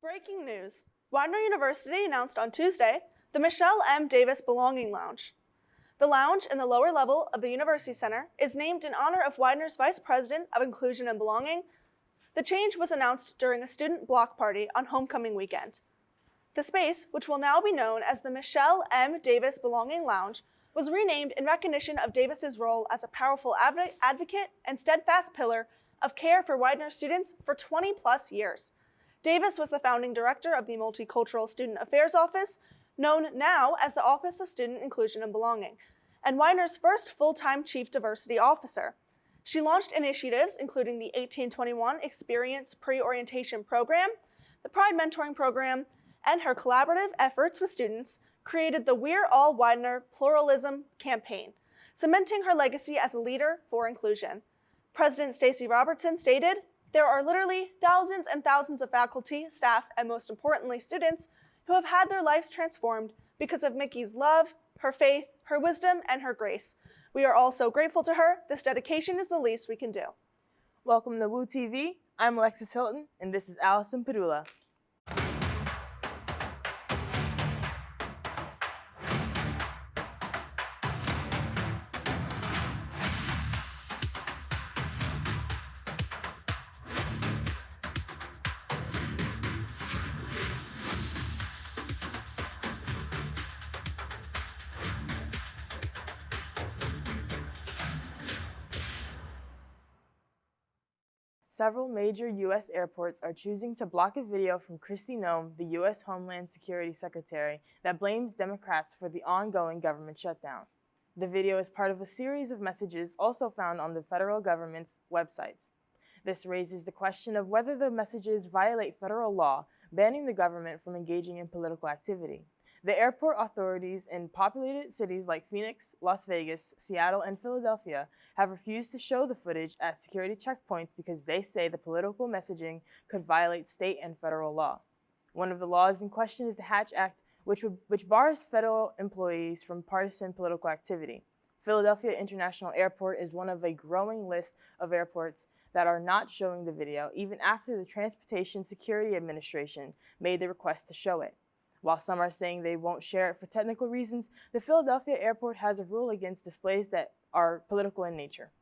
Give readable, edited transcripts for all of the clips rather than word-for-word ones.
Breaking news. Widener University announced on Tuesday the Michelle M. Davis Belonging Lounge. The lounge in the lower level of the University Center is named in honor of Widener's Vice President of Inclusion and Belonging. The change was announced during a student block party on homecoming weekend. The space, which will now be known as the Michelle M. Davis Belonging Lounge, was renamed in recognition of Davis's role as a powerful advocate and steadfast pillar of care for Widener students for 20-plus years. Davis was the founding director of the Multicultural Student Affairs Office, known now as the Office of Student Inclusion and Belonging, and Widener's first full-time Chief Diversity Officer. She launched initiatives including the 1821 Experience Pre-Orientation Program, the Pride Mentoring Program, and her collaborative efforts with students created the We're All Widener Pluralism campaign, cementing her legacy as a leader for inclusion. President Stacey Robertson stated, "There are literally thousands and thousands of faculty, staff, and most importantly, students who have had their lives transformed because of Mickey's love, her faith, her wisdom, and her grace. We are all so grateful to her. This dedication is the least we can do." Welcome to Woo TV. I'm Alexis Hilton, and this is Allison Padula. Several major U.S. airports are choosing to block a video from Kristi Noem, the U.S. Homeland Security Secretary, that blames Democrats for the ongoing government shutdown. The video is part of a series of messages also found on the federal government's websites. This raises the question of whether the messages violate federal law banning the government from engaging in political activity. The airport authorities in populated cities like Phoenix, Las Vegas, Seattle, and Philadelphia have refused to show the footage at security checkpoints because they say the political messaging could violate state and federal law. One of the laws in question is the Hatch Act, which bars federal employees from partisan political activity. Philadelphia International Airport is one of a growing list of airports that are not showing the video, even after the Transportation Security Administration made the request to show it. While some are saying they won't share it for technical reasons, the Philadelphia airport has a rule against displays that are political in nature.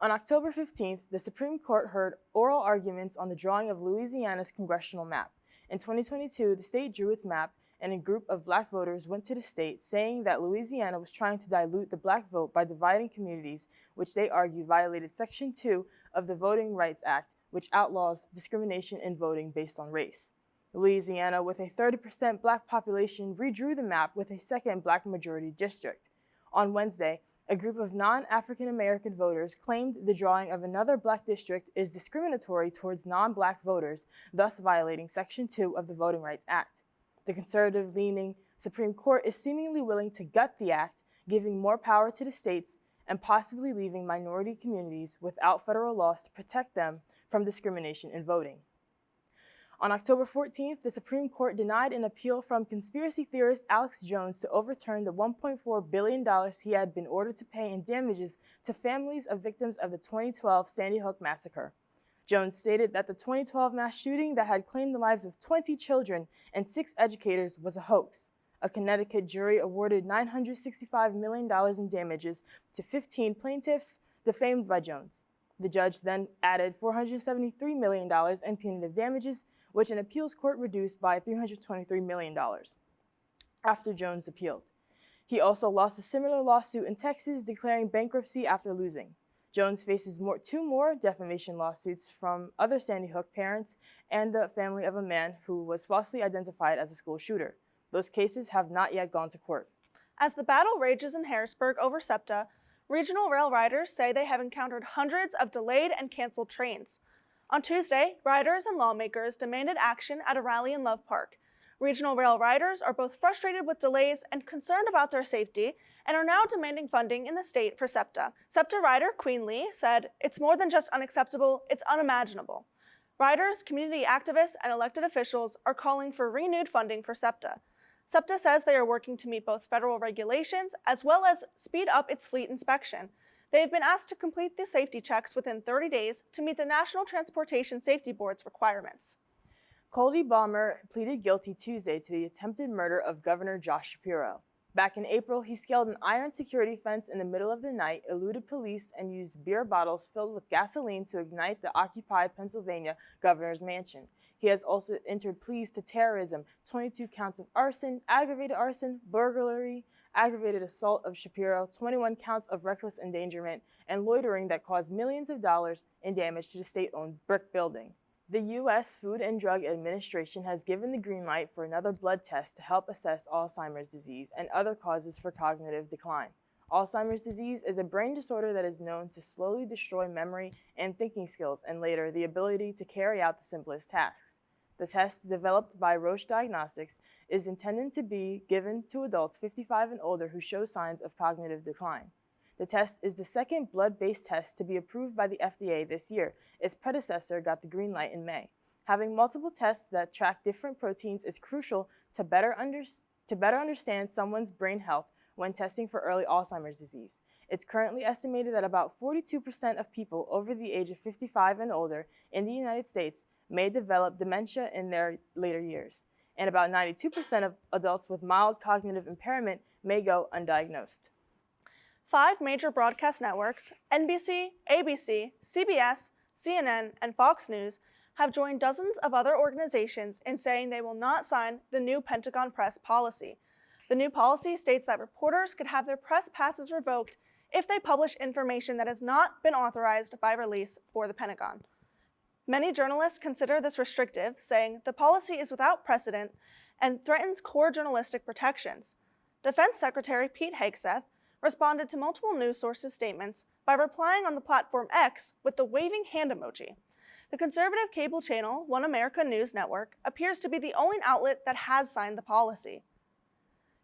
On October 15th, the Supreme Court heard oral arguments on the drawing of Louisiana's congressional map. In 2022, the state drew its map, and a group of Black voters went to the state saying that Louisiana was trying to dilute the Black vote by dividing communities, which they argue violated Section 2 of the Voting Rights Act, which outlaws discrimination in voting based on race. Louisiana, with a 30% Black population, redrew the map with a second Black majority district. On Wednesday, a group of non-African American voters claimed the drawing of another Black district is discriminatory towards non-Black voters, thus violating Section 2 of the Voting Rights Act. The conservative-leaning Supreme Court is seemingly willing to gut the act, giving more power to the states and possibly leaving minority communities without federal laws to protect them from discrimination in voting. On October 14th, the Supreme Court denied an appeal from conspiracy theorist Alex Jones to overturn the $1.4 billion he had been ordered to pay in damages to families of victims of the 2012 Sandy Hook massacre. Jones stated that the 2012 mass shooting that had claimed the lives of 20 children and 6 educators was a hoax. A Connecticut jury awarded $965 million in damages to 15 plaintiffs defamed by Jones. The judge then added $473 million in punitive damages, which an appeals court reduced by $323 million after Jones appealed. He also lost a similar lawsuit in Texas, declaring bankruptcy after losing. Jones faces two more defamation lawsuits from other Sandy Hook parents and the family of a man who was falsely identified as a school shooter. Those cases have not yet gone to court. As the battle rages in Harrisburg over SEPTA, regional rail riders say they have encountered hundreds of delayed and canceled trains. On Tuesday, riders and lawmakers demanded action at a rally in Love Park. Regional rail riders are both frustrated with delays and concerned about their safety and are now demanding funding in the state for SEPTA. SEPTA rider Queen Lee said, "It's more than just unacceptable, it's unimaginable." Riders, community activists, and elected officials are calling for renewed funding for SEPTA. SEPTA says they are working to meet both federal regulations as well as speed up its fleet inspection. They have been asked to complete the safety checks within 30 days to meet the National Transportation Safety Board's requirements. Coldy Balmer pleaded guilty Tuesday to the attempted murder of Governor Josh Shapiro. Back in April, he scaled an iron security fence in the middle of the night, eluded police, and used beer bottles filled with gasoline to ignite the occupied Pennsylvania governor's mansion. He has also entered pleas to terrorism, 22 counts of arson, burglary, aggravated assault of Shapiro, 21 counts of reckless endangerment, and loitering that caused millions of dollars in damage to the state-owned brick building. The U.S. Food and Drug Administration has given the green light for another blood test to help assess Alzheimer's disease and other causes for cognitive decline. Alzheimer's disease is a brain disorder that is known to slowly destroy memory and thinking skills and later the ability to carry out the simplest tasks. The test, developed by Roche Diagnostics, is intended to be given to adults 55 and older who show signs of cognitive decline. The test is the second blood-based test to be approved by the FDA this year. Its predecessor got the green light in May. Having multiple tests that track different proteins is crucial to better understand someone's brain health when testing for early Alzheimer's disease. It's currently estimated that about 42% of people over the age of 55 and older in the United States may develop dementia in their later years, and about 92% of adults with mild cognitive impairment may go undiagnosed. 5 major broadcast networks, NBC, ABC, CBS, CNN, and Fox News, have joined dozens of other organizations in saying they will not sign the new Pentagon press policy. The new policy states that reporters could have their press passes revoked if they publish information that has not been authorized by release for the Pentagon. Many journalists consider this restrictive, saying the policy is without precedent and threatens core journalistic protections. Defense Secretary Pete Hegseth responded to multiple news sources' statements by replying on the platform X with the waving hand emoji. The conservative cable channel One America News Network appears to be the only outlet that has signed the policy.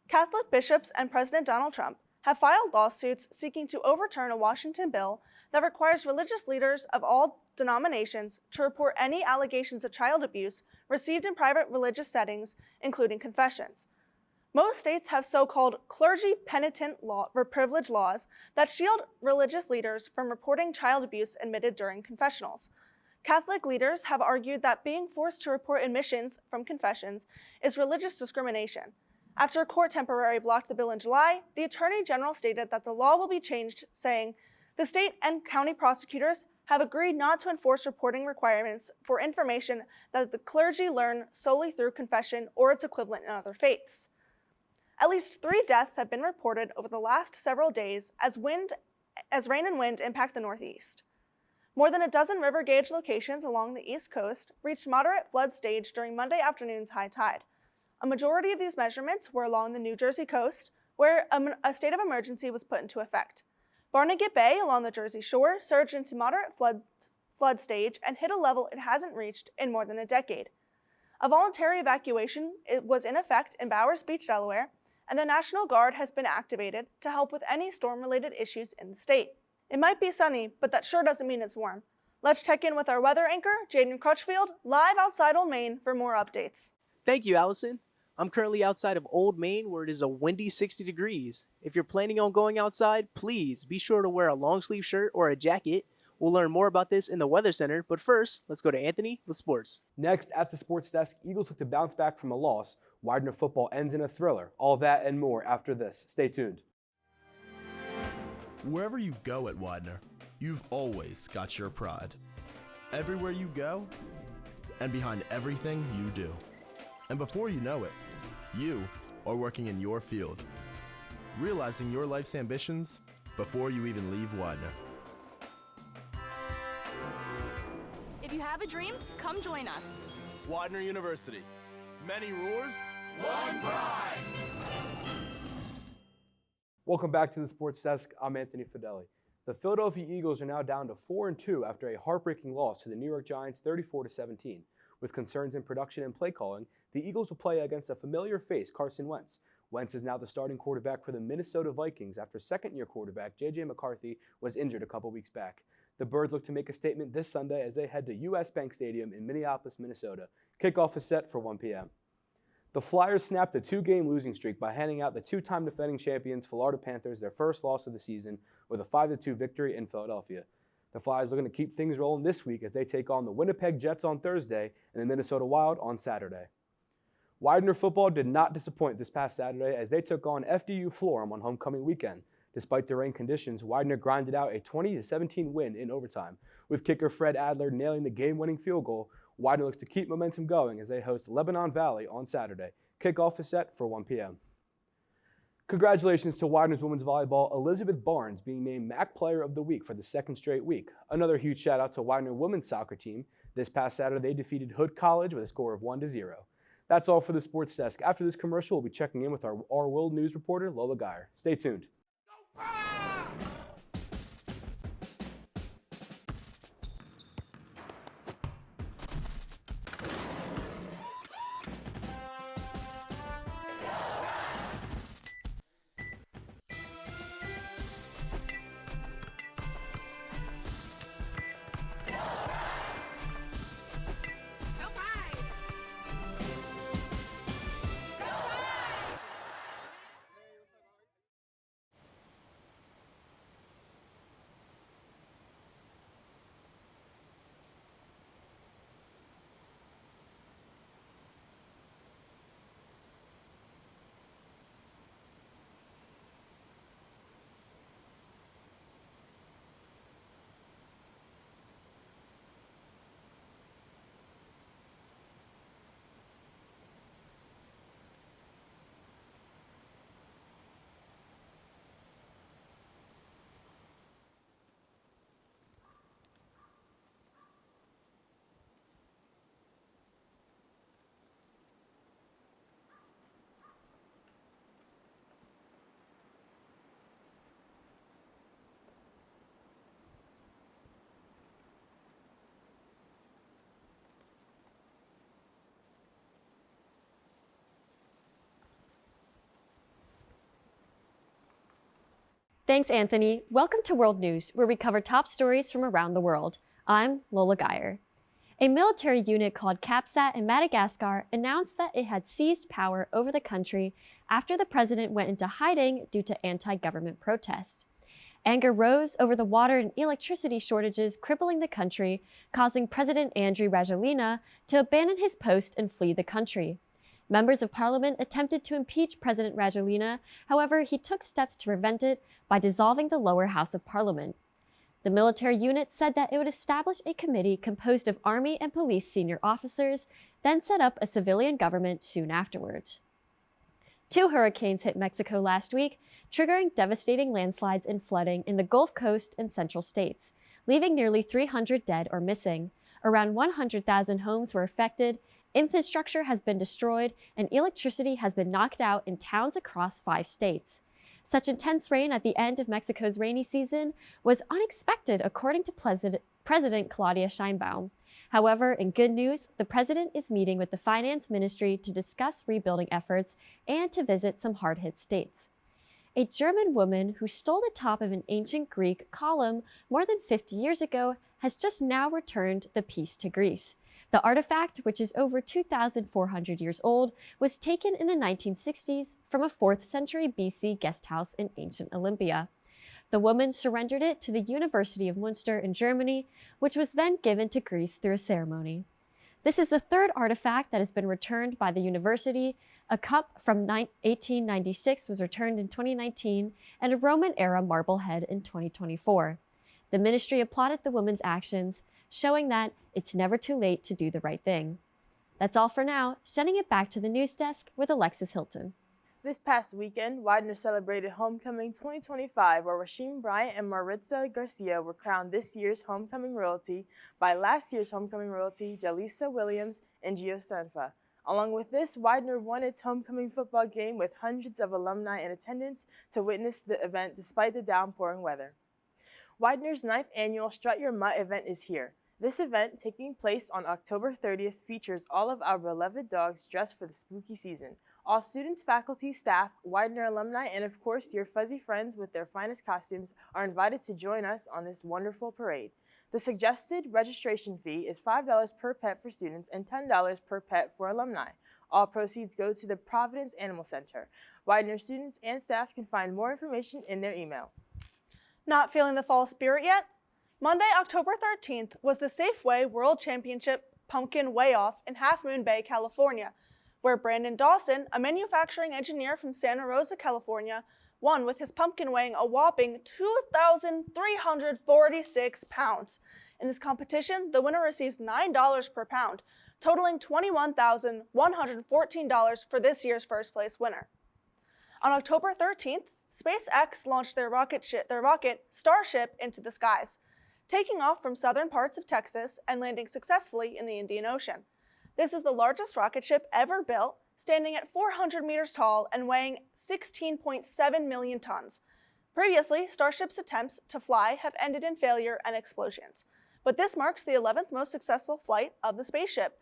Catholic bishops and President Donald Trump have filed lawsuits seeking to overturn a Washington bill that requires religious leaders of all denominations to report any allegations of child abuse received in private religious settings, including confessions. Most states have so-called clergy penitent privilege laws that shield religious leaders from reporting child abuse admitted during confessionals. Catholic leaders have argued that being forced to report admissions from confessions is religious discrimination. After a court temporarily blocked the bill in July, the Attorney General stated that the law will be changed, saying, "The state and county prosecutors have agreed not to enforce reporting requirements for information that the clergy learn solely through confession or its equivalent in other faiths." At least 3 deaths have been reported over the last several days as rain and wind impact the Northeast. More than a dozen river gauge locations along the East Coast reached moderate flood stage during Monday afternoon's high tide. A majority of these measurements were along the New Jersey coast, where a state of emergency was put into effect. Barnegat Bay along the Jersey Shore surged into moderate flood stage and hit a level it hasn't reached in more than a decade. A voluntary evacuation was in effect in Bowers Beach, Delaware, and the National Guard has been activated to help with any storm-related issues in the state. It might be sunny, but that sure doesn't mean it's warm. Let's check in with our weather anchor, Jaden Crutchfield, live outside Old Main for more updates. Thank you, Allison. I'm currently outside of Old Main where it is a windy 60 degrees. If you're planning on going outside, please be sure to wear a long sleeve shirt or a jacket. We'll learn more about this in the Weather Center, but first, let's go to Anthony with sports. Next, at the sports desk, Eagles look to bounce back from a loss. Widener football ends in a thriller. All that and more after this. Stay tuned. Wherever you go at Widener, you've always got your pride. Everywhere you go, and behind everything you do. And before you know it, you are working in your field, realizing your life's ambitions before you even leave Widener. If you have a dream, come join us. Widener University. Many roars, one pride. Welcome back to the sports desk. I'm Anthony Fedeli. The Philadelphia Eagles are now down to 4-2 after a heartbreaking loss to the New York Giants 34-17. With concerns in production and play calling, the Eagles will play against a familiar face, Carson Wentz. Wentz is now the starting quarterback for the Minnesota Vikings after second-year quarterback J.J. McCarthy was injured a couple weeks back. The Birds look to make a statement this Sunday as they head to U.S. Bank Stadium in Minneapolis, Minnesota. Kickoff is set for 1 p.m. The Flyers snapped a 2-game losing streak by handing out the 2-time defending champions Florida Panthers their first loss of the season with a 5-2 victory in Philadelphia. The Flyers looking to keep things rolling this week as they take on the Winnipeg Jets on Thursday and the Minnesota Wild on Saturday. Widener football did not disappoint this past Saturday as they took on FDU Florham on homecoming weekend. Despite the rain conditions, Widener grinded out a 20-17 win in overtime, with kicker Fred Adler nailing the game-winning field goal. Widener looks to keep momentum going as they host Lebanon Valley on Saturday. Kickoff is set for 1 p.m. Congratulations to Widener's women's volleyball Elizabeth Barnes being named MAC Player of the Week for the second straight week. Another huge shout out to Widener women's soccer team. This past Saturday, they defeated Hood College with a score of 1-0. That's all for the Sports Desk. After this commercial, we'll be checking in with our World News reporter, Lola Geyer. Stay tuned. Thanks, Anthony. Welcome to World News, where we cover top stories from around the world. I'm Lola Geyer. A military unit called CAPSAT in Madagascar announced that it had seized power over the country after the president went into hiding due to anti-government protest. Anger rose over the water and electricity shortages crippling the country, causing President Andry Rajoelina to abandon his post and flee the country. Members of parliament attempted to impeach President Rajoelina, however, he took steps to prevent it by dissolving the lower house of parliament. The military unit said that it would establish a committee composed of army and police senior officers, then set up a civilian government soon afterwards. 2 hurricanes hit Mexico last week, triggering devastating landslides and flooding in the Gulf Coast and central states, leaving nearly 300 dead or missing. Around 100,000 homes were affected, infrastructure has been destroyed, and electricity has been knocked out in towns across 5 states. Such intense rain at the end of Mexico's rainy season was unexpected, according to President Claudia Sheinbaum. However, in good news, the president is meeting with the finance ministry to discuss rebuilding efforts and to visit some hard-hit states. A German woman who stole the top of an ancient Greek column more than 50 years ago has just now returned the piece to Greece. The artifact, which is over 2,400 years old, was taken in the 1960s from a 4th century BC guest house in ancient Olympia. The woman surrendered it to the University of Munster in Germany, which was then given to Greece through a ceremony. This is the 3rd artifact that has been returned by the university. A cup from 1896 was returned in 2019, and a Roman-era marble head in 2024. The ministry applauded the woman's actions, showing that it's never too late to do the right thing. That's all for now, sending it back to the news desk with Alexis Hilton. This past weekend, Widener celebrated Homecoming 2025, where Rasheem Bryant and Maritza Garcia were crowned this year's Homecoming Royalty by last year's Homecoming Royalty, Jalisa Williams and Gio Stanfa. Along with this, Widener won its homecoming football game with hundreds of alumni in attendance to witness the event despite the downpouring weather. Widener's 9th annual Strut Your Mutt event is here. This event, taking place on October 30th, features all of our beloved dogs dressed for the spooky season. All students, faculty, staff, Widener alumni, and of course your fuzzy friends with their finest costumes are invited to join us on this wonderful parade. The suggested registration fee is $5 per pet for students and $10 per pet for alumni. All proceeds go to the Providence Animal Center. Widener students and staff can find more information in their email. Not feeling the fall spirit yet? Monday, October 13th was the Safeway World Championship Pumpkin Weigh-Off in Half Moon Bay, California, where Brandon Dawson, a manufacturing engineer from Santa Rosa, California, won with his pumpkin weighing a whopping 2,346 pounds. In this competition, the winner receives $9 per pound, totaling $21,114 for this year's first place winner. On October 13th, SpaceX launched their rocket Starship into the skies, taking off from southern parts of Texas and landing successfully in the Indian Ocean. This is the largest rocket ship ever built, standing at 400 meters tall and weighing 16.7 million tons. Previously, Starship's attempts to fly have ended in failure and explosions, but this marks the 11th most successful flight of the spaceship.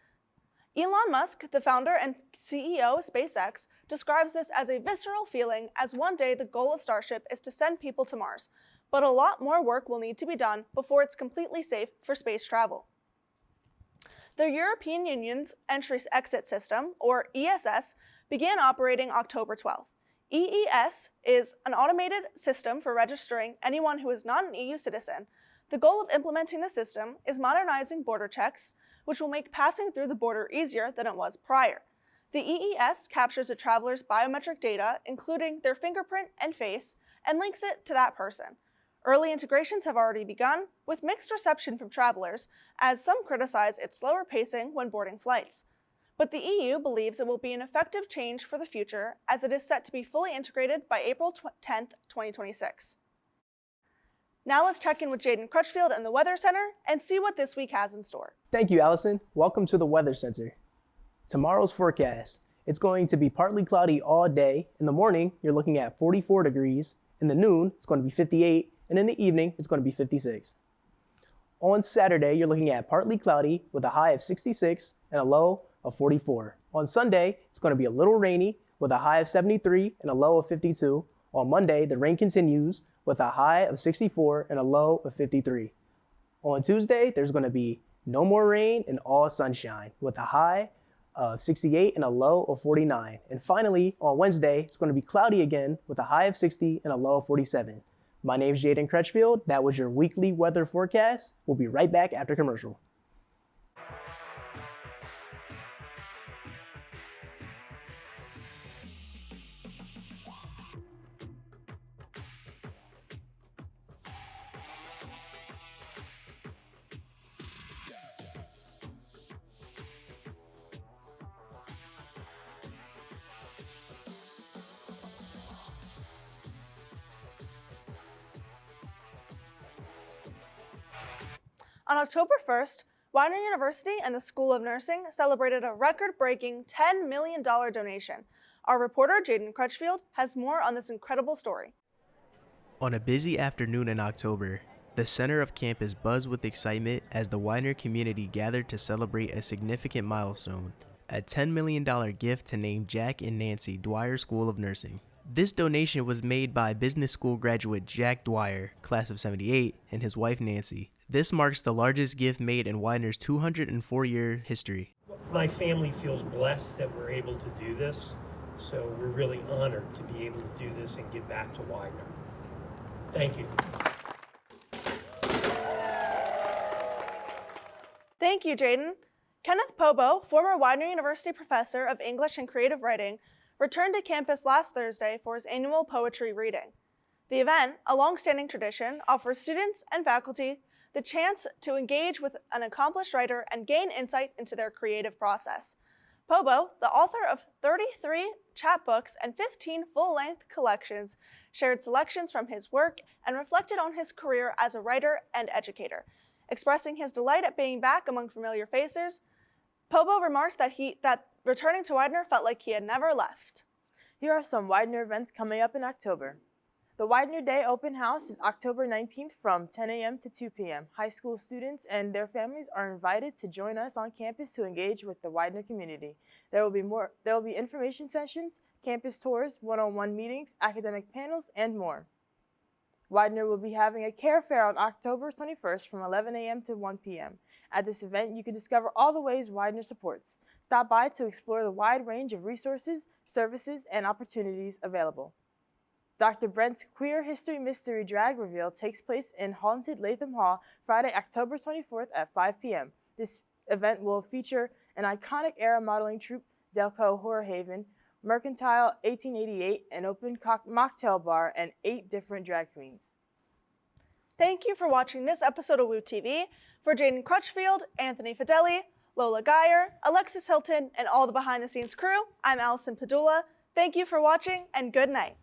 Elon Musk, the founder and CEO of SpaceX, describes this as a visceral feeling, as one day the goal of Starship is to send people to Mars, but a lot more work will need to be done before it's completely safe for space travel. The European Union's Entry-Exit System, or ESS, began operating October 12th. EES is an automated system for registering anyone who is not an EU citizen. The goal of implementing the system is modernizing border checks, which will make passing through the border easier than it was prior. The EES captures a traveler's biometric data, including their fingerprint and face, and links it to that person. Early integrations have already begun, with mixed reception from travelers, as some criticize its slower pacing when boarding flights. But the EU believes it will be an effective change for the future, as it is set to be fully integrated by April 10, 2026. Now let's check in with Jaden Crutchfield and the Weather Center and see what this week has in store. Thank you, Allison. Welcome to the Weather Center. Tomorrow's forecast. It's going to be partly cloudy all day. In the morning, you're looking at 44 degrees. In the noon, it's going to be 58. And in the evening, it's going to be 56. On Saturday, you're looking at partly cloudy with a high of 66 and a low of 44. On Sunday, it's going to be a little rainy with a high of 73 and a low of 52. On Monday, the rain continues with a high of 64 and a low of 53. On Tuesday, there's going to be no more rain and all sunshine with a high of 68 and a low of 49. And finally, on Wednesday, it's going to be cloudy again with a high of 60 and a low of 47. My name is Jaden Crutchfield. That was your weekly weather forecast. We'll be right back after commercial. On October 1st, Widener University and the School of Nursing celebrated a record-breaking $10 million donation. Our reporter, Jaden Crutchfield, has more on this incredible story. On a busy afternoon in October, the center of campus buzzed with excitement as the Widener community gathered to celebrate a significant milestone, a $10 million gift to name Jack and Nancy Dwyer School of Nursing. This donation was made by business school graduate Jack Dwyer, class of '78, and his wife Nancy. This marks the largest gift made in Widener's 204-year history. My family feels blessed that we're able to do this, so we're really honored to be able to do this and give back to Widener. Thank you. Thank you, Jaden. Kenneth Pobo, former Widener University professor of English and Creative Writing, returned to campus last Thursday for his annual poetry reading. The event, a long-standing tradition, offers students and faculty the chance to engage with an accomplished writer and gain insight into their creative process. Pobo, the author of 33 chapbooks and 15 full-length collections, shared selections from his work and reflected on his career as a writer and educator. Expressing his delight at being back among familiar faces, Pobo remarked that returning to Widener felt like he had never left. Here are some Widener events coming up in October. The Widener Day Open House is October 19th from 10 a.m. to 2 p.m. High school students and their families are invited to join us on campus to engage with the Widener community. There will be information sessions, campus tours, one-on-one meetings, academic panels, and more. Widener will be having a care fair on October 21st from 11 a.m. to 1 p.m. At this event, you can discover all the ways Widener supports. Stop by to explore the wide range of resources, services, and opportunities available. Dr. Brent's Queer History Mystery Drag Reveal takes place in Haunted Latham Hall Friday, October 24th at 5 p.m. This event will feature an iconic era modeling troupe, Delco Horror Haven, Mercantile 1888, an open mocktail bar, and 8 different drag queens. Thank you for watching this episode of Woo TV. For Jaden Crutchfield, Anthony Fedeli, Lola Geyer, Alexis Hilton, and all the behind-the-scenes crew, I'm Allison Padula. Thank you for watching, and good night.